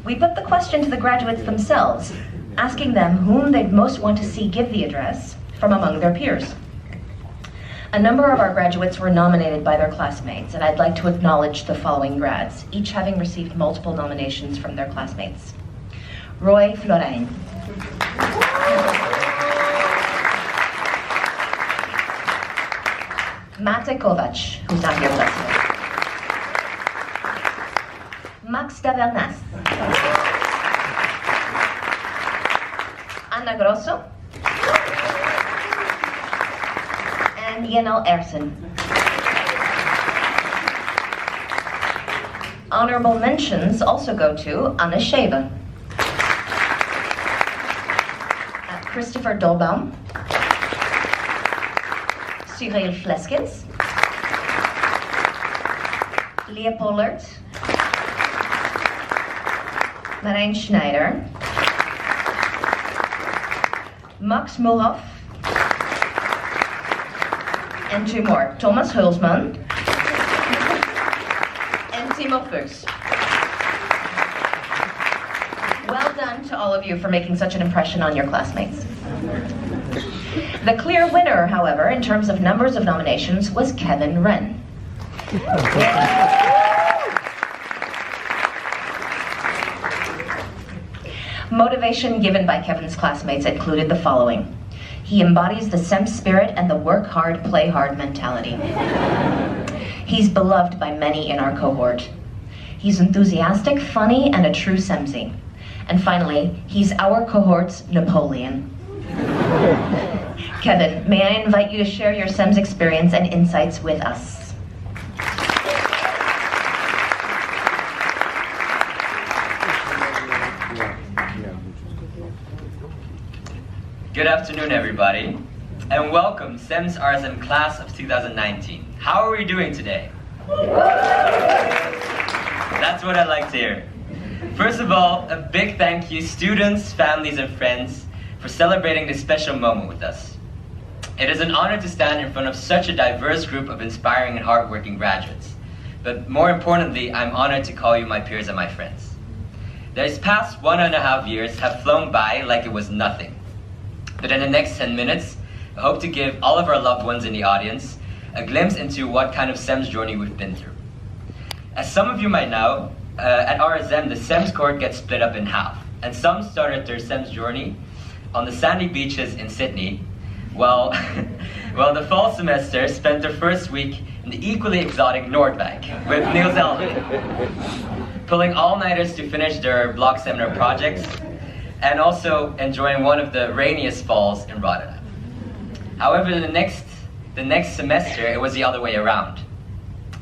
We put the question to the graduates themselves, asking them whom they'd most want to see give the address from among their peers. A number of our graduates were nominated by their classmates, and I'd like to acknowledge the following grads, each having received multiple nominations from their classmates. Roy Florin. Mate Kovac, who's not here with us today. Max Davernas. Anna Grosso. And Yenel Ersen. Honorable mentions also go to Anne Scheven, Christopher Dolbaum, Cyril Fleskens, Leah Pollard, Marijn Schneider, Max Mulhoff, and two more, Thomas Hulsman and Timo Fuchs. Well done to all of you for making such an impression on your classmates. The clear winner, however, in terms of numbers of nominations, was Kevin Wren. Motivation given by Kevin's classmates included the following. He embodies the CEMS spirit and the work hard, play hard mentality. He's beloved by many in our cohort. He's enthusiastic, funny, and a true CEMSy. And finally, he's our cohort's Napoleon. Kevin, may I invite you to share your CEMS experience and insights with us? Good afternoon, everybody, and welcome CEMS RSM class of 2019. How are we doing today? That's what I like to hear. First of all, a big thank you, students, families, and friends, for celebrating this special moment with us. It is an honor to stand in front of such a diverse group of inspiring and hardworking graduates. But more importantly, I'm honored to call you my peers and my friends. These past 1.5 years have flown by like it was nothing. But in the next 10 minutes, I hope to give all of our loved ones in the audience a glimpse into what kind of CEMS journey we've been through. As some of you might know, at RSM, the CEMS cohort gets split up in half, and some started their CEMS journey on the sandy beaches in Sydney, while the fall semester spent their first week in the equally exotic Noordwijk with Niels Elden, pulling all-nighters to finish their block seminar projects, and also enjoying one of the rainiest falls in Rotterdam. However, the next semester, it was the other way around.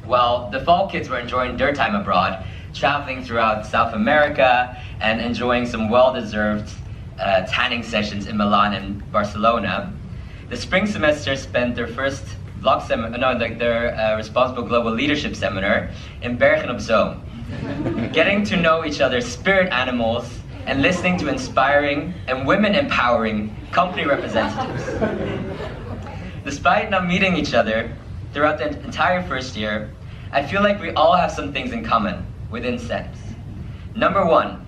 While the fall kids were enjoying their time abroad, traveling throughout South America and enjoying some well-deserved tanning sessions in Milan and Barcelona, the spring semester spent their first their responsible global leadership seminar in Bergen op Zoom, getting to know each other's spirit animals and listening to inspiring and women-empowering company representatives. Despite not meeting each other throughout the entire first year, I feel like we all have some things in common within CEMS. Number one,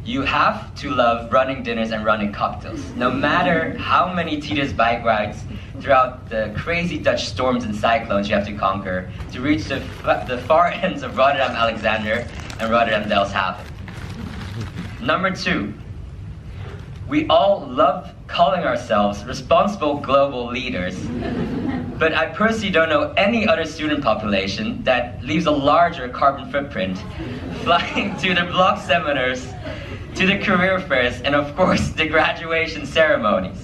you have to love running dinners and running cocktails, no matter how many tedious bike rides throughout the crazy Dutch storms and cyclones you have to conquer to reach the far ends of Rotterdam Alexander and Rotterdam Delfshaven. Number two, we all love calling ourselves responsible global leaders, but I personally don't know any other student population that leaves a larger carbon footprint, flying to the block seminars, to the career fairs, and of course the graduation ceremonies.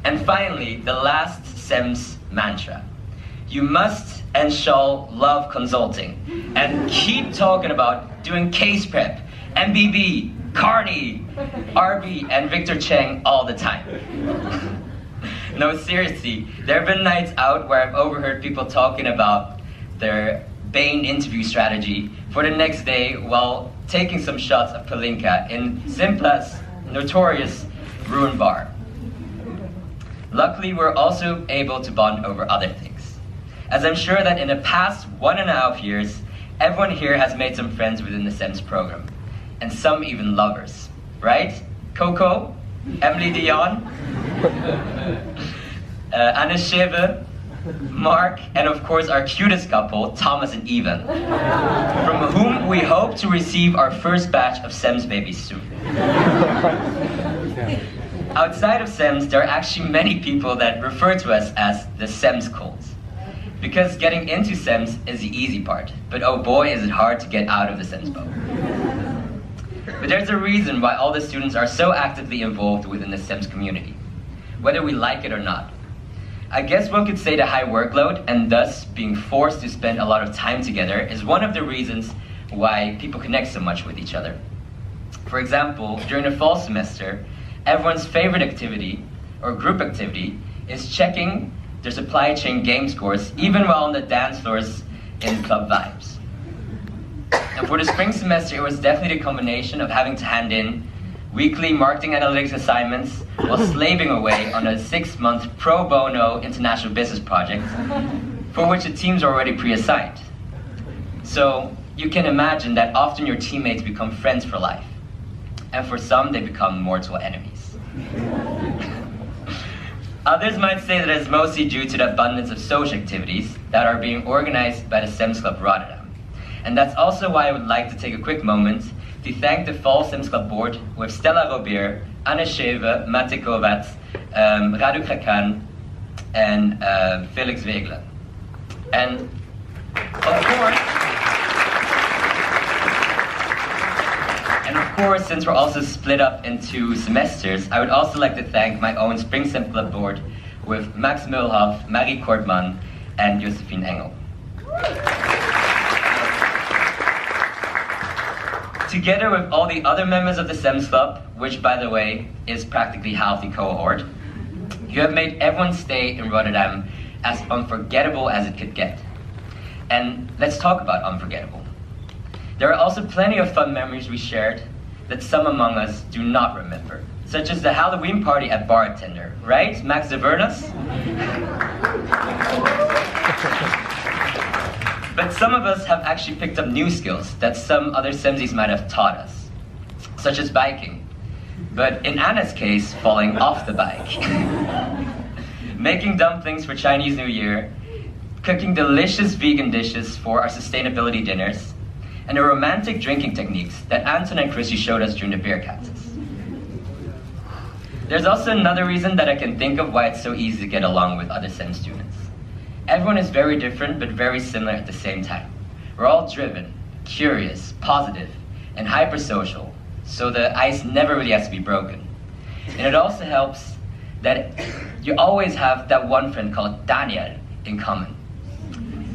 And finally, the last CEMS mantra. You must and shall love consulting and keep talking about doing case prep, MBB, Carney, RB, and Victor Cheng all the time. No, seriously, there have been nights out where I've overheard people talking about their Bain interview strategy for the next day while taking some shots of Palinka in Simpla's notorious ruin bar. Luckily, we're also able to bond over other things, as I'm sure that in the past 1.5 years, everyone here has made some friends within the CEMS program, and some even lovers, right? Coco, Emily Dion, Anne Scheve, Mark, and of course our cutest couple, Thomas and Evan, from whom we hope to receive our first batch of CEMS babies soon. Outside of CEMS, there are actually many people that refer to us as the CEMS cult. Because getting into CEMS is the easy part, but oh boy is it hard to get out of the CEMS boat. But there's a reason why all the students are so actively involved within the CEMS community, whether we like it or not. I guess one could say the high workload and thus being forced to spend a lot of time together is one of the reasons why people connect so much with each other. For example, during the fall semester, everyone's favorite activity or group activity is checking their supply chain game scores even while on the dance floors in Club Vibes. And for the spring semester, it was definitely a combination of having to hand in weekly marketing analytics assignments while slaving away on a 6-month pro bono international business project for which the teams are already pre-assigned. So you can imagine that often your teammates become friends for life, and for some they become mortal enemies. Others might say that it's mostly due to the abundance of social activities that are being organized by the CEMS Club Rotterdam. And that's also why I would like to take a quick moment to thank the Fall CEMS Club board with Stella Robert, Anne Scheve, Mate Kovac, Radu Krakan, and Felix Wegeler. And of course, since we're also split up into semesters, I would also like to thank my own Spring CEMS Club board with Max Mulhoff, Marie Kortman, and Josephine Engel. Together with all the other members of the CEMS Club, which by the way is practically half the cohort, you have made everyone's stay in Rotterdam as unforgettable as it could get. And let's talk about unforgettable. There are also plenty of fun memories we shared that some among us do not remember, such as the Halloween party at Bartender, right, Max de Vernas? But some of us have actually picked up new skills that some other CEMSies might have taught us, such as biking. But in Anna's case, falling off the bike. Making dumplings for Chinese New Year, cooking delicious vegan dishes for our sustainability dinners, and the romantic drinking techniques that Anton and Chrissy showed us during the beer captains. There's also another reason that I can think of why it's so easy to get along with other CEMS students. Everyone is very different, but very similar at the same time. We're all driven, curious, positive, and hypersocial, so the ice never really has to be broken. And it also helps that you always have that one friend called Daniel in common,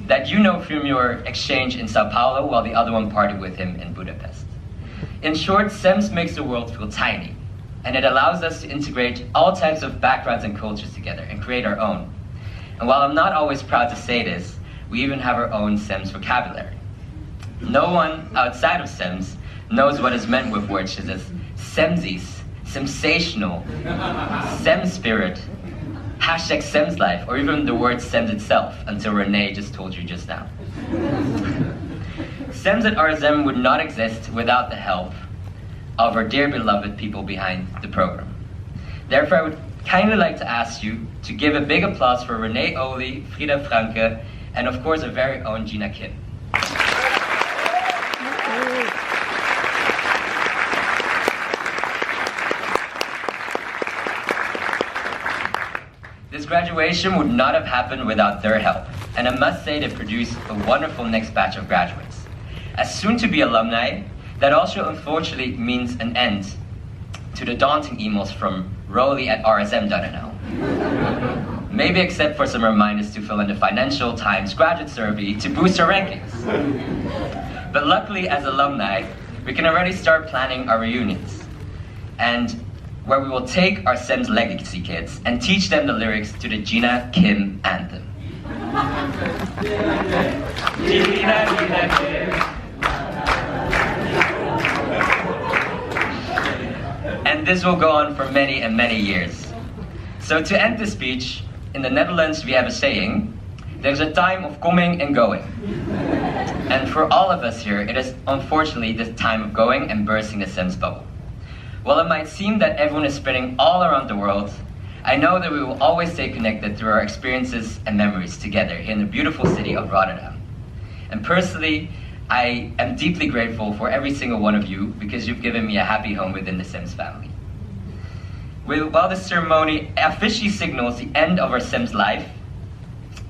that you know from your exchange in Sao Paulo while the other one partied with him in Budapest. In short, CEMS makes the world feel tiny, and it allows us to integrate all types of backgrounds and cultures together and create our own. And while I'm not always proud to say this, we even have our own CEMS vocabulary. No one outside of CEMS knows what is meant with words such as CEMSies, sensational, CEMS spirit, hashtag CEMS life, or even the word CEMS itself, until Renee just told you just now. CEMS at RSM would not exist without the help of our dear beloved people behind the program. Therefore, I would kindly like to ask you to give a big applause for Renee Oli, Frida Franke, and of course our very own Gina Kim. This graduation would not have happened without their help, and I must say they produced a wonderful next batch of graduates. As soon-to-be alumni, that also unfortunately means an end to the daunting emails from Rolly@rsm.nl. Maybe except for some reminders to fill in the Financial Times graduate survey to boost our rankings. But luckily, as alumni, we can already start planning our reunions, and where we will take our CEMS legacy kids and teach them the lyrics to the Gina Kim anthem. Gina, Gina Kim. And this will go on for many and many years. So to end the speech, in the Netherlands we have a saying, there's a time of coming and going. And for all of us here, it is unfortunately the time of going and bursting the CEMS bubble. While it might seem that everyone is spreading all around the world, I know that we will always stay connected through our experiences and memories together here in the beautiful city of Rotterdam. And personally, I am deeply grateful for every single one of you because you've given me a happy home within the CEMS family. While this ceremony officially signals the end of our CEMS life,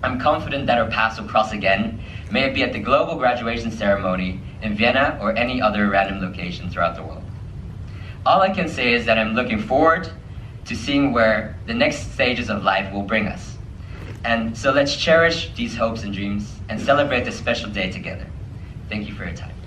I'm confident that our paths will cross again, may it be at the global graduation ceremony in Vienna or any other random location throughout the world. All I can say is that I'm looking forward to seeing where the next stages of life will bring us. And so let's cherish these hopes and dreams and celebrate this special day together. Thank you for your time.